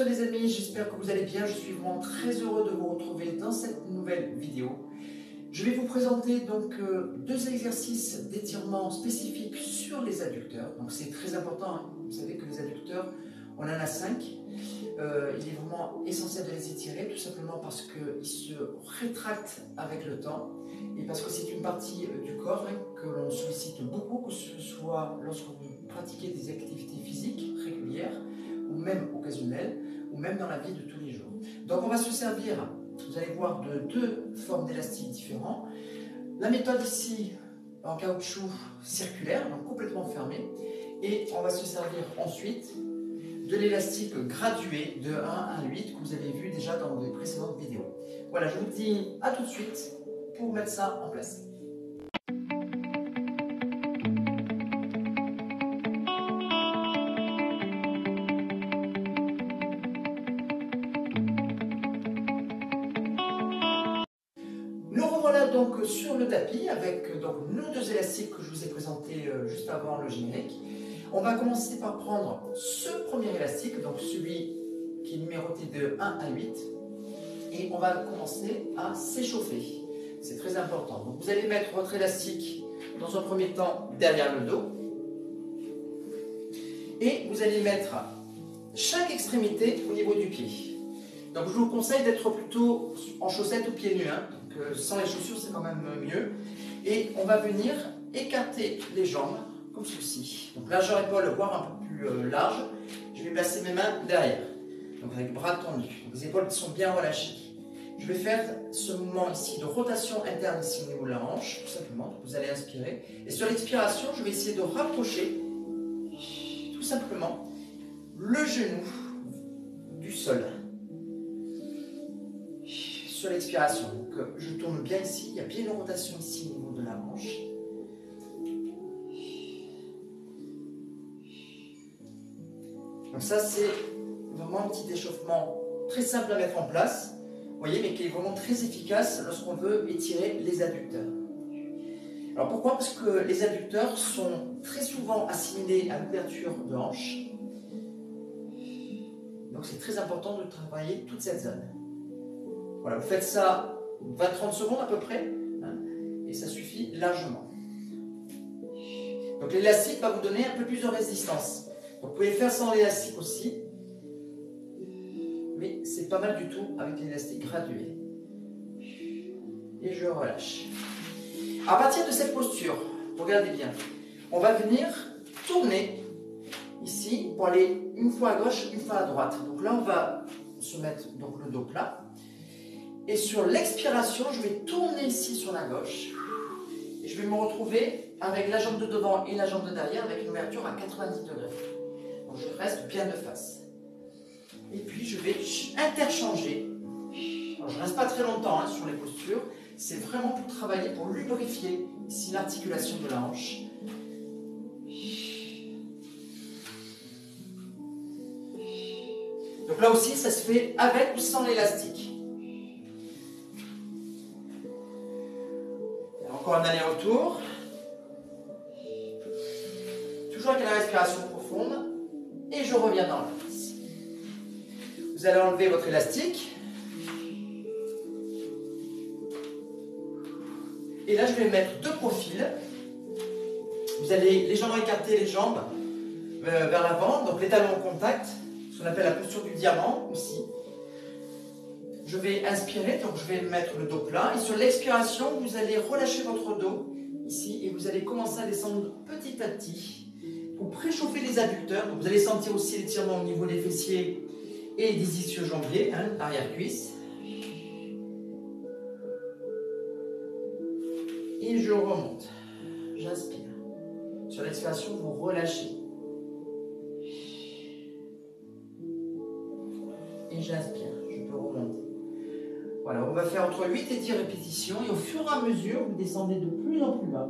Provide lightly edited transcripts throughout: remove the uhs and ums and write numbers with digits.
les amis, j'espère que vous allez bien. Je suis vraiment très heureux de vous retrouver dans cette nouvelle vidéo. Je vais vous présenter donc deux exercices d'étirement spécifiques sur les adducteurs. Donc c'est très important, hein. Vous savez que les adducteurs, on en a 5. Il est vraiment essentiel de les étirer, tout simplement parce qu'ils se rétractent avec le temps et parce que c'est une partie du corps que l'on sollicite beaucoup, que ce soit lorsque vous pratiquez des activités physiques régulières ou même occasionnelles, ou même dans la vie de tous les jours. Donc on va se servir, vous allez voir, de deux formes d'élastiques différents. La méthode ici en caoutchouc circulaire, donc complètement fermé, et on va se servir ensuite de l'élastique gradué de 1 à 8 que vous avez vu déjà dans les précédentes vidéos. Voilà, je vous dis à tout de suite pour mettre ça en place. Nous revoilà donc sur le tapis avec donc nos deux élastiques que je vous ai présentés juste avant le générique. On va commencer par prendre ce premier élastique, donc celui qui est numéroté de 1 à 8, et on va commencer à s'échauffer. C'est très important. Donc vous allez mettre votre élastique dans un premier temps derrière le dos, et vous allez mettre chaque extrémité au niveau du pied. Donc je vous conseille d'être plutôt en chaussettes ou pieds nus, hein. Donc, sans les chaussures c'est quand même mieux. Et on va venir écarter les jambes comme ceci. Donc largeur épaule, voire un peu plus large. Je vais placer mes mains derrière, donc avec bras tendus. Donc, les épaules sont bien relâchées. Je vais faire ce mouvement ici de rotation interne ici au niveau de la hanche, tout simplement. Donc, vous allez inspirer. Et sur l'expiration, je vais essayer de rapprocher tout simplement le genou du sol. Sur l'expiration, donc je tourne bien ici, il y a bien une rotation ici au niveau de la hanche. Donc ça c'est vraiment un petit échauffement très simple à mettre en place, vous voyez, mais qui est vraiment très efficace lorsqu'on veut étirer les adducteurs. Alors pourquoi? Parce que les adducteurs sont très souvent assimilés à l'ouverture de hanche. Donc c'est très important de travailler toute cette zone. Voilà, vous faites ça 20-30 secondes à peu près, hein, et ça suffit largement. Donc l'élastique va vous donner un peu plus de résistance. Donc, vous pouvez faire sans l'élastique aussi, mais c'est pas mal du tout avec l'élastique gradué. Et je relâche. À partir de cette posture, regardez bien, on va venir tourner ici pour aller une fois à gauche, une fois à droite. Donc là, on va se mettre donc, le dos plat. Et sur l'expiration, je vais tourner ici sur la gauche. Et je vais me retrouver avec la jambe de devant et la jambe de derrière avec une ouverture à 90 degrés. Donc je reste bien de face. Et puis je vais interchanger. Alors, je ne reste pas très longtemps hein, sur les postures. C'est vraiment pour travailler, pour lubrifier ici l'articulation de la hanche. Donc là aussi, ça se fait avec ou sans l'élastique. Encore un aller-retour. Toujours avec la respiration profonde. Et je reviens dans l'axe. Vous allez enlever votre élastique. Et là, je vais mettre deux profils. Vous allez légèrement écarter les jambes vers l'avant. Donc les talons en contact. Ce qu'on appelle la posture du diamant aussi. Je vais inspirer, donc je vais mettre le dos plat. Et sur l'expiration, vous allez relâcher votre dos ici. Et vous allez commencer à descendre petit à petit pour préchauffer les adducteurs. Donc, vous allez sentir aussi l'étirement au niveau des fessiers et des ischio-jambiers, hein, arrière-cuisse. Et je remonte. J'inspire. Sur l'expiration, vous relâchez. Et j'inspire. Je peux remonter. Voilà, on va faire entre 8 et 10 répétitions et au fur et à mesure, vous descendez de plus en plus bas.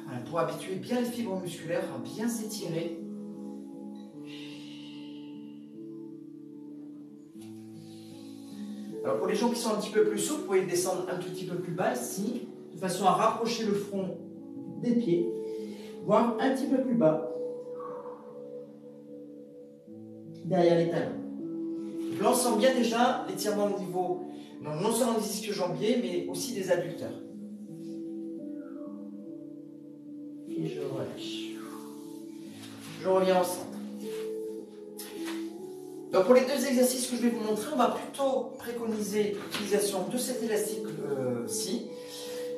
Voilà, pour habituer bien les fibres musculaires à bien s'étirer. Alors pour les gens qui sont un petit peu plus souples, vous pouvez descendre un tout petit peu plus bas ici, de façon à rapprocher le front des pieds, voire un petit peu plus bas. derrière les talons. Donc là, on sent bien déjà l'étirement au niveau, non seulement des ischio-jambiers, mais aussi des adducteurs. Et je relâche. Je reviens au centre. Donc pour les deux exercices que je vais vous montrer, on va plutôt préconiser l'utilisation de cet élastique-ci.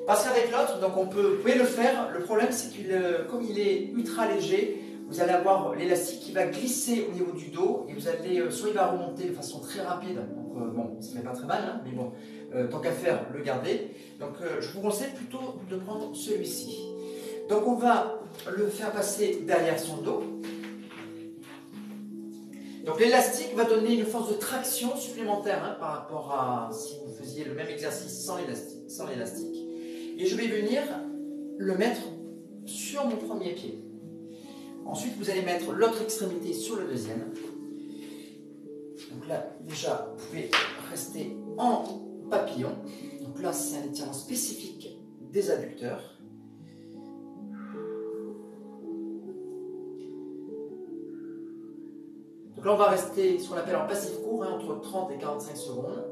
Parce qu'avec l'autre, donc vous pouvez le faire. Le problème, c'est que comme il est ultra léger, vous allez avoir l'élastique qui va glisser au niveau du dos et vous allez, soit il va remonter de façon très rapide, donc bon, ça ne fait pas très mal, hein, mais bon, tant qu'à faire, le garder. Donc je vous conseille plutôt de prendre celui-ci. Donc on va le faire passer derrière son dos. Donc l'élastique va donner une force de traction supplémentaire hein, par rapport à si vous faisiez le même exercice sans l'élastique. Et je vais venir le mettre sur mon premier pied. Ensuite, vous allez mettre l'autre extrémité sur le deuxième. Donc là, déjà, vous pouvez rester en papillon. Donc là, c'est un étirement spécifique des adducteurs. Donc là, on va rester ce qu'on appelle en passif court, hein, entre 30 et 45 secondes.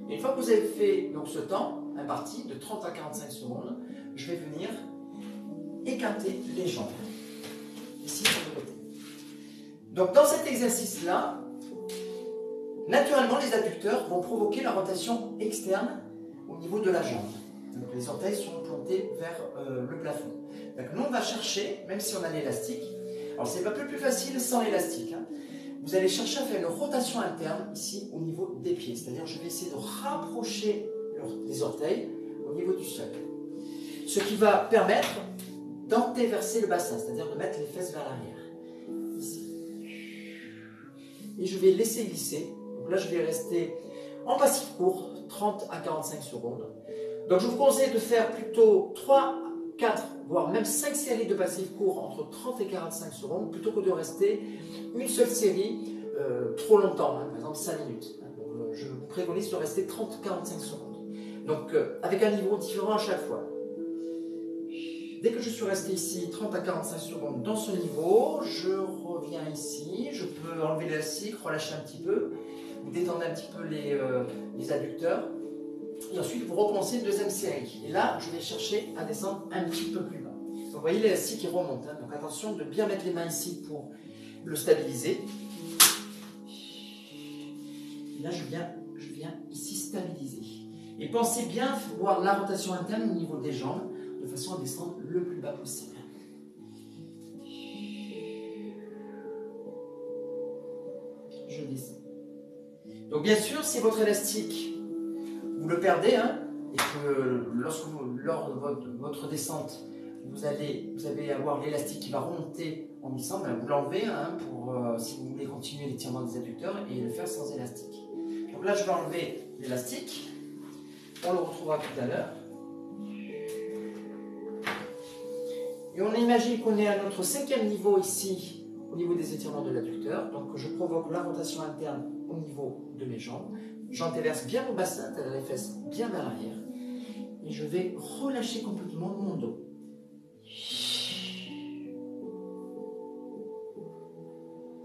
Et une fois que vous avez fait donc, ce temps imparti de 30 à 45 secondes, je vais venir écarter les jambes. Ici, sur le côté. Donc dans cet exercice-là, naturellement, les adducteurs vont provoquer la rotation externe au niveau de la jambe. Donc les orteils sont plantés vers le plafond. Donc nous, on va chercher, même si on a l'élastique, alors c'est un peu plus facile sans l'élastique, hein, vous allez chercher à faire une rotation interne ici au niveau des pieds. C'est-à-dire je vais essayer de rapprocher les orteils au niveau du sol. Ce qui va permettre d'antéverser le bassin, c'est-à-dire de mettre les fesses vers l'arrière. Ici. Et je vais laisser glisser. Donc là, je vais rester en passif court, 30 à 45 secondes. Donc je vous conseille de faire plutôt 3, 4, voire même 5 séries de passif court entre 30 et 45 secondes, plutôt que de rester une seule série trop longtemps, hein, par exemple 5 minutes. Donc, je vous préconise de rester 30-45 secondes. Donc avec un niveau différent à chaque fois. Dès que je suis resté ici 30 à 45 secondes dans ce niveau, je reviens ici, je peux enlever l'élastique, relâcher un petit peu, vous détendez un petit peu les adducteurs. Et ensuite, vous recommencez une deuxième série. Et là, je vais chercher à descendre un petit peu plus bas. Donc, vous voyez l'élastique qui remonte. Hein. Donc, attention de bien mettre les mains ici pour le stabiliser. Et là, je viens ici stabiliser. Et pensez bien voir la rotation interne au niveau des jambes, de façon à descendre le plus bas possible. Je descends. Donc, bien sûr, si votre élastique vous le perdez, hein, et que lors de votre descente, vous allez avoir l'élastique qui va remonter en glissant, ben vous l'enlevez hein, si vous voulez continuer l'étirement des adducteurs et le faire sans élastique. Donc là, je vais enlever l'élastique. On le retrouvera tout à l'heure. Et on imagine qu'on est à notre 5e niveau ici, au niveau des étirements de l'adducteur. Donc je provoque la rotation interne au niveau de mes jambes. J'antéverse bien mon bassin, c'est-à-dire les fesses bien vers l'arrière. Et je vais relâcher complètement mon dos.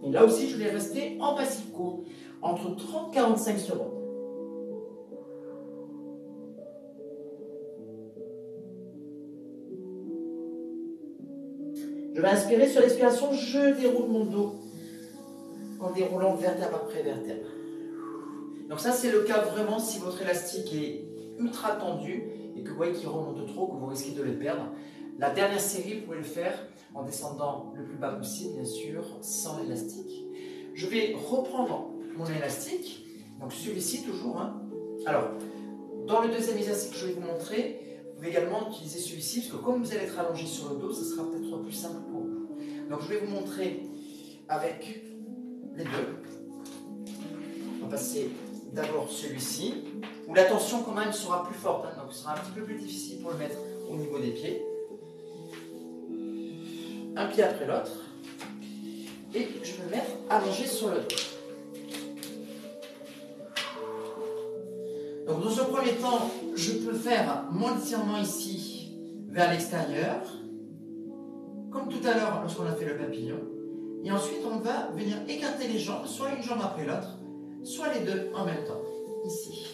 Et là aussi, je vais rester en passif court, entre 30 et 45 secondes. Je vais inspirer sur l'expiration, je déroule mon dos en déroulant vertèbre après vertèbre. Donc ça, c'est le cas vraiment si votre élastique est ultra tendu et que vous voyez qu'il remonte trop, que vous risquez de le perdre. La dernière série, vous pouvez le faire en descendant le plus bas possible, bien sûr, sans l'élastique. Je vais reprendre mon élastique, donc celui-ci toujours. Hein. Alors, dans le deuxième exercice que je vais vous montrer, vous pouvez également utiliser celui-ci, parce que comme vous allez être allongé sur le dos, ce sera peut-être plus simple pour vous. Donc je vais vous montrer avec les deux. On va passer d'abord celui-ci, où la tension quand même sera plus forte, hein, donc ce sera un petit peu plus difficile pour le mettre au niveau des pieds. Un pied après l'autre. Et je vais me mettre allongé sur le dos. Donc dans ce premier temps, je peux faire mon étirement ici vers l'extérieur, comme tout à l'heure lorsqu'on a fait le papillon. Et ensuite, on va venir écarter les jambes, soit une jambe après l'autre, soit les deux en même temps, ici.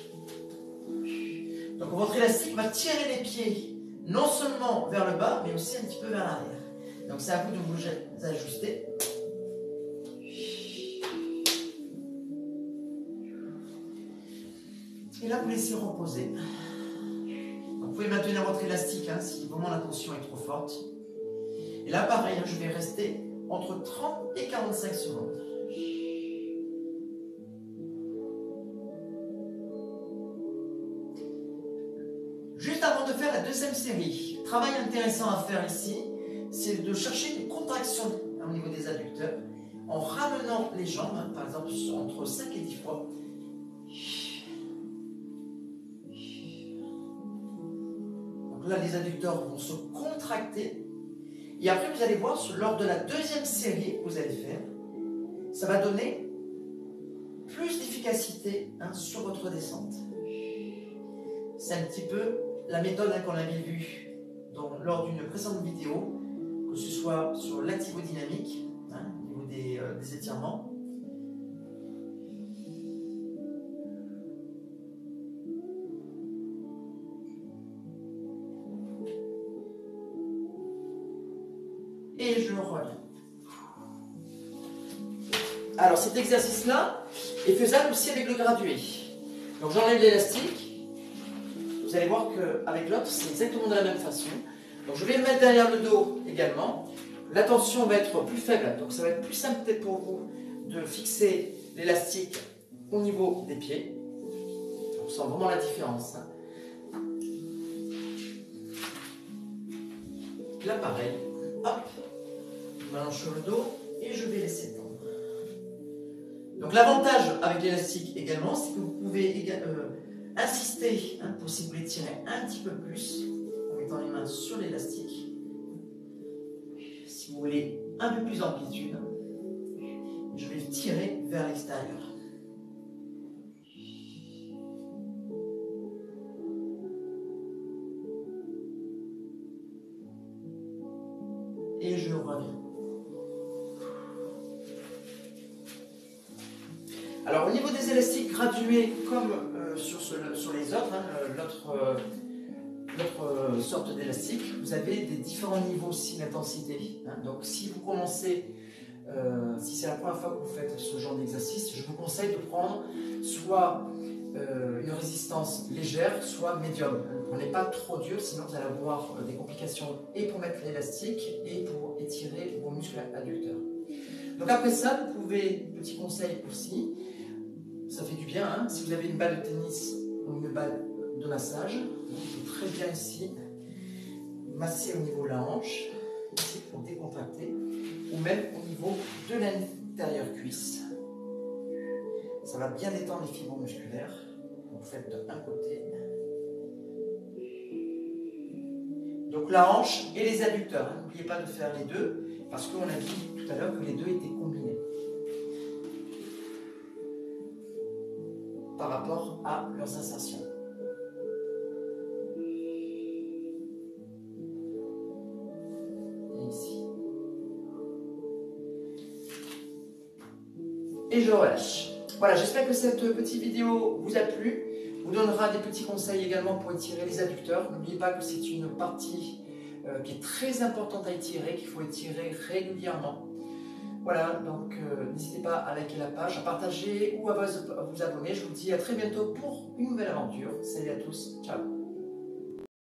Donc votre élastique va tirer les pieds, non seulement vers le bas, mais aussi un petit peu vers l'arrière. Donc c'est à vous de vous ajuster. Et là, vous laissez reposer. Donc, vous pouvez maintenir votre élastique hein, si vraiment la tension est trop forte. Et là, pareil, je vais rester entre 30 et 45 secondes. Juste avant de faire la deuxième série, travail intéressant à faire ici, c'est de chercher des contractions au niveau des adducteurs en ramenant les jambes, hein, par exemple entre 5 et 10 fois. Donc là, les adducteurs vont se contracter. Et après, vous allez voir, lors de la deuxième série que vous allez faire, ça va donner plus d'efficacité hein, sur votre descente. C'est un petit peu la méthode hein, qu'on avait vue lors d'une précédente vidéo, que ce soit sur l'activodynamique, hein, au niveau des étirements. Et je reviens. Alors cet exercice-là est faisable aussi avec le gradué. Donc j'enlève l'élastique. Vous allez voir qu'avec l'autre, c'est exactement de la même façon. Donc je vais le mettre derrière le dos également. La tension va être plus faible, donc ça va être plus simple peut-être pour vous de fixer l'élastique au niveau des pieds. On sent vraiment la différence. Hein. Là pareil, hop, je m'allonge sur le dos et je vais laisser tendre. Donc l'avantage avec l'élastique également, c'est que vous pouvez insister hein, pour si vous voulez tirer un petit peu plus en mettant les mains sur l'élastique. Si vous voulez un peu plus d'amplitude, je vais tirer vers l'extérieur. Et je reviens. Alors au niveau des élastiques gradués, comme sur les autres, hein, l'autre sorte d'élastique, vous avez des différents niveaux aussi d'intensité. Hein. Donc si vous commencez, si c'est la première fois que vous faites ce genre d'exercice, je vous conseille de prendre soit une résistance légère, soit médium. Ne prenez pas trop dur, sinon vous allez avoir des complications et pour mettre l'élastique et pour étirer vos muscles adducteurs. Donc après ça, vous pouvez, petit conseil aussi, ça fait du bien, hein, si vous avez une balle de tennis ou une balle de massage, vous pouvez très bien ici masser au niveau de la hanche, ici pour décontracter, ou même au niveau de l'intérieur cuisse. Ça va bien détendre les fibres musculaires. Vous faites d'un côté. Donc la hanche et les adducteurs. Hein. N'oubliez pas de faire les deux, parce qu'on a dit tout à l'heure que les deux étaient combinés. Par rapport à leurs insertions. Et ici. Et je relâche. Voilà, j'espère que cette petite vidéo vous a plu, vous donnera des petits conseils également pour étirer les adducteurs. N'oubliez pas que c'est une partie qui est très importante à étirer, qu'il faut étirer régulièrement. Voilà, donc n'hésitez pas à liker la page, à partager ou à vous abonner. Je vous dis à très bientôt pour une nouvelle aventure. Salut à tous, ciao.